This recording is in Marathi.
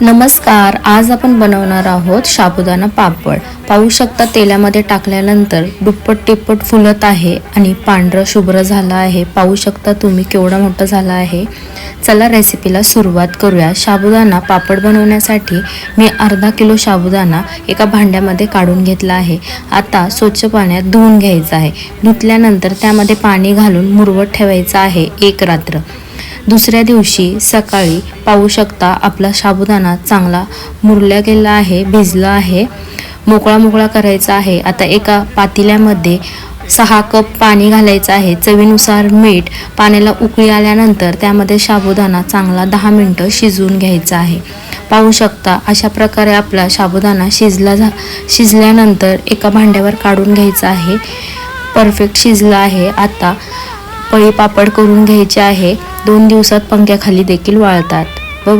नमस्कार, आज आपण बनवणार आहोत साबुदाणा पापड। पाहू शकता तेलामध्ये टाकल्यानंतर दुप्पट तिप्पट फुलत आहे आणि पांढरं शुभ्र झालं आहे। पाहू शकता तुम्ही केवढा मोठा झाला आहे। चला रेसिपीला सुरुवात करूया। साबुदाणा पापड बनवण्यासाठी मी अर्धा किलो साबुदाणा एका भांड्यामध्ये काढून घेतला आहे। आता स्वच्छ पाण्यात धुवून घ्यायचा आहे। धुतल्यानंतर त्यामध्ये पाणी घालून मुरवत ठेवायचं आहे एक रात्र। दुसऱ्या दिवशी सकाळी पाहू शकता आपला साबुदाणा चांगला मुरला गेला आहे, भिजला आहे, मोकळा मोकळा करायचा आहे। आता एका पातेल्यामध्ये 6 कप पाणी घालायचं आहे, चवीनुसार मीठ। पाण्याला उकळी आल्यानंतर त्यामध्ये साबुदाणा चांगला 10 मिनिटं शिजवून घ्यायचा आहे। पाहू शकता अशा प्रकारे आपला साबुदाणा शिजल्यानंतर एका भांड्यावर काढून घ्यायचा आहे। परफेक्ट शिजला आहे। आता पळी पापड करून घ्यायचे आहे। 2 दिवसात पंख्याखाली देखील वाळतात। बाय।